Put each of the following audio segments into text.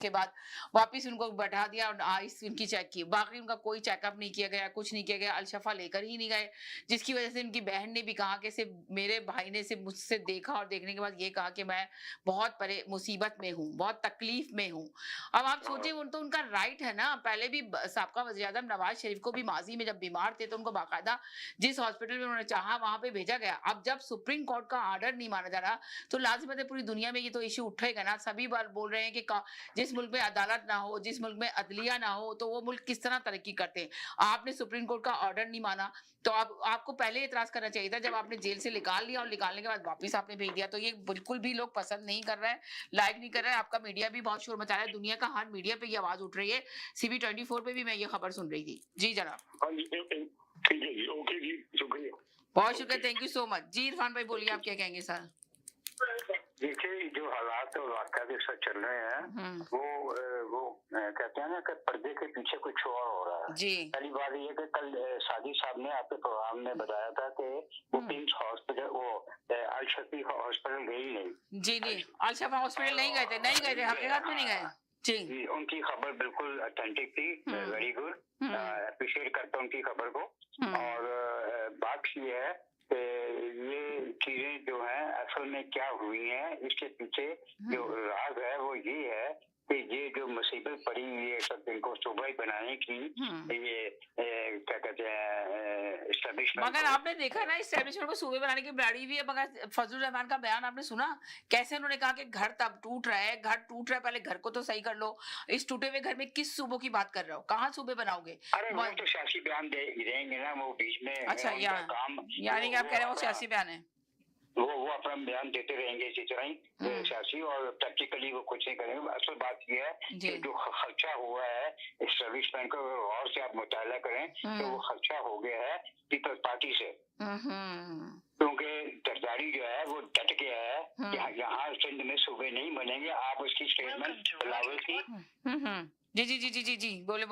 के बाद वापिस उनको बैठा दिया और आईस उनकी चेक की। बाकी उनका कोई चेकअप नहीं किया गया, कुछ नहीं किया गया, अल-शफ़ा लेकर ही नहीं गए, जिसकी वज़ह से उनकी बहन ने भी कहा कि सिर्फ़ मेरे भाई ने सिर्फ़ मुझसे देखा और देखने के बाद ये कहा कि मैं बहुत मुसीबत में हूँ, बहुत तकलीफ़ में हूँ। अब आप सोचिए वो तो उनका राइट है ना, पहले भी साबका वज़ीर-ए-आज़म नवाज़ शरीफ़ को भी माज़ी में जब बीमार थे तो उनको बाकायदा जिस हॉस्पिटल में उन्होंने चाहा वहाँ पे भेजा गया। अब जब सुप्रीम कोर्ट का ऑर्डर नहीं माना जा रहा, तो लाज़िमत है पूरी दुनिया में ये तो इश्यू उठेगा ना। सभी बार बोल रहे हैं कि का जिस मुल्क में अदालत ना हो, जिस मुल्क में अदलिया ना हो, तो वो मुल्क किस तरह तरक्की करते हैं। आपने सुप्रीम कोर्ट का ऑर्डर नहीं माना, तो आपको पहले एतराज़ करना चाहिए था जब आपने जेल से निकाल लिया और निकालने के बाद वापस आपने भेज दिया। तो ये बिल्कुल भी लोग पसंद नहीं कर रहे हैं, लाइक नहीं कर रहे हैं। आपका मीडिया भी बहुत शोर मचा रहा है, दुनिया का हर मीडिया पे ये आवाज़ उठ रही है। सीबी 24 पे भी मैं ये खबर सुन रही थी। जी जनाब। हाँ जी, ठीक है जी, ओके जी, शुक्रिया। बहुत शुक्रिया, थैंक यू सो मच। जी इरफान भाई बोलिए आप क्या कहेंगे सर? देखिए जो हालात और वाक़या के साथ चल रहे हैं, वो कहते हैं ना कि पर्दे के पीछे कुछ और हो रहा है। जी। पहली बात ये कि कल साजिद साहब ने आपके प्रोग्राम में बताया था कि वो किम्स हॉस्पिटल अल-शफी हॉस्पिटल गई नहीं। जी, जी। अल-शफा हॉस्पिटल नहीं गए थे, हकीकत में नहीं गए। जी। उनकी खबर बिल्कुल ऑथेंटिक थी, वेरी गुड, एप्रिशिएट करता हूं उनकी खबर को। और बात ये है कि ये चीजें जो हैं असल में क्या हुई हैं, इसके पीछे जो राज है वो ये है कि ये जो मुसीबत पड़ी हुई है सब इनको सूबाई बनाने की, ये क्या कहते हैं एस्टेब्लिशमेंट। मगर आपने देखा ना एस्टेब्लिशमेंट को सूबे बनाने की बड़ी हुई है, मगर फजलुर रहमान का बयान आपने सुना कैसे उन्होंने कहा कि घर तब टूट रहा है, पहले घर को तो सही कर लो। इस टूटे हुए घर में किस सूबों की बात कर रहे हो, कहाँ सूबे बनाओगे? अरे वो तो सियासी बयान देंगे ना, वो बीच में अच्छा यानी कि आप कह रहे हो सियासी बयान है? वो अपना बयान देते रहेंगे इसी तरह ही सियासी, और प्रैक्टिकली वो कुछ नहीं करेंगे। असल बात यह है कि जो खर्चा हुआ है एस्टेब्लिशमेंट को और से आप मुताला करें तो वो खर्चा हो गया है पीपल्स पार्टी से, क्योंकि जरदारी जो है वो डट गया है कि यहाँ सिंध में सूबे नहीं बनेंगे। आप उसकी स्टेटमेंट बिलावल की जी बोले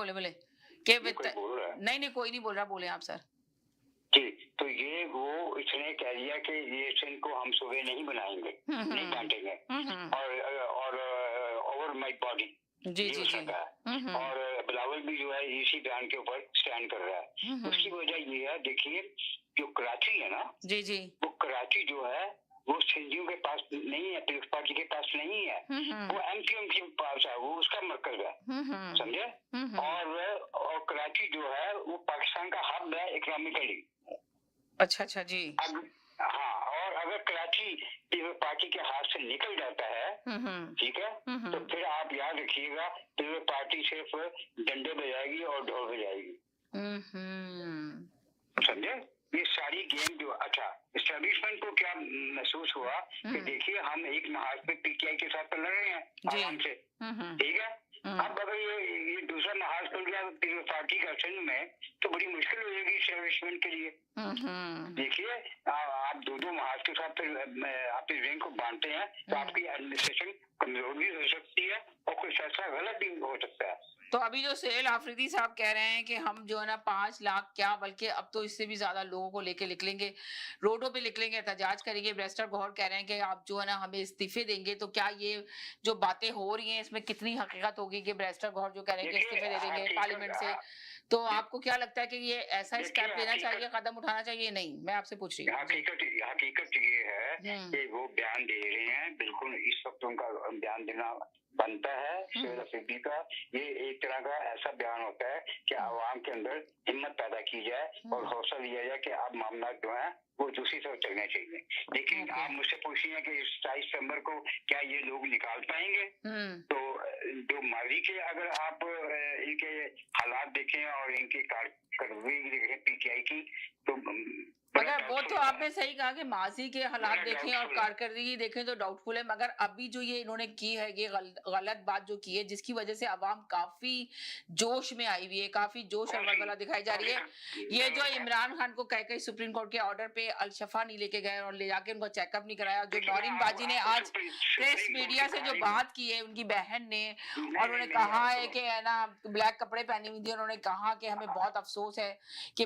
नहीं कोई नहीं बोल रहा, बोले आप सर। जी, तो ये वो इसने कह दिया कि ये सिंध को हम सूबे नहीं बनाएंगे, नहीं बांटेंगे, और ओवर माय बॉडी जी और बिलावल भी जो है इसी बयान के ऊपर स्टैंड कर रहा है। उसकी वजह ये है, देखिए जो कराची है ना, जी वो कराची जो है वो सिंधियों के पास नहीं है, पीपल्स पार्टी के पास नहीं है, वो एमक्यूएम के पास है, वो उसका मरकज है, समझे। और कराची जो है वो पाकिस्तान का हब है इकोनॉमिकली। अच्छा जी। हाँ, और अगर कराची पीपल्स पार्टी के हाथ से निकल जाता है, ठीक है, तो फिर आप याद रखिएगा पीपल्स पार्टी सिर्फ डंडे बजाएगी और ढोल बजाएगी, समझे। ये सारी गेम जो, अच्छा एस्टेब्लिशमेंट को क्या महसूस हुआ कि देखिए हम एक महाज पे पीटीआई के साथ लड़ रहे हैं आराम से, ठीक है। अब अगर ये दूसरा महाज खुल गया पीपल्स पार्टी का सिंध में, तो बड़ी मुश्किल हो जाएगी एस्टेब्लिशमेंट के लिए। देखिए आप दो महाज के साथ आप इस रैंक को बांधते हैं तो आपकी एडमिनिस्ट्रेशन कमजोर भी हो सकती है और कोई फैसला गलत भी हो सकता है। तो अभी जो सुहेल आफरीदी साहब कह रहे हैं कि हम जो है ना 5 लाख क्या बल्कि अब तो इससे भी ज्यादा लोगों को लेके निकलेंगे, रोडों पे निकलेंगे, एहतजाज करेंगे। बैरिस्टर गौहर कह रहे हैं कि आप जो है ना हमें इस्तीफे देंगे, तो क्या ये जो बातें हो रही हैं इसमें कितनी हकीकत होगी कि बैरिस्टर गौहर जो कह रहे हैं कि इस्तीफे दे देंगे पार्लियामेंट से, तो आपको क्या लगता है कि ये ऐसा स्टेप लेना चाहिए, कदम उठाना चाहिए? नहीं, मैं आपसे पूछ रही हूँ। हकीकत ये है कि वो बयान दे रहे हैं, बिल्कुल इस वक्त उनका बयान देना बनता है। सुहेल आफरीदी का ये एक तरह का ऐसा बयान होता है कि आवाम के अंदर हिम्मत पैदा की जाए और हौसला दिया जाए कि अब मामला जो है वो दूसरी तरफ चलने चाहिए। लेकिन आप मुझसे पूछिए कि 27 सितंबर को क्या ये लोग निकाल पाएंगे? तो जो माजी के अगर आप इनके हालात देखें और इनकी कारकर्दगी देखें पीटीआई की, तो मगर वो तो आपने सही कहा कि माजी के हालात देखें और कारकर्दगी देखें तो डाउटफुल है, मगर अभी जो ये इन्होंने की है, ये गलत बात जो की है, जिसकी वजह से अवाम काफी जोश में आई हुई है, काफी जोश और वलवला दिखाई जा रही है। ये जो इमरान खान को कह के सुप्रीम कोर्ट के ऑर्डर पे अल-शफा नहीं लेके गए और ले जाके उनको चेकअप नहीं कराया, जो नौरीन बाजी ने आज प्रेस मीडिया से जो बात की है उनकी बहन ने, और उन्होंने कहा है कि है ना ब्लैक कपड़े पहने हुए थे, उन्होंने कहा कि हमें बहुत अफसोस है कि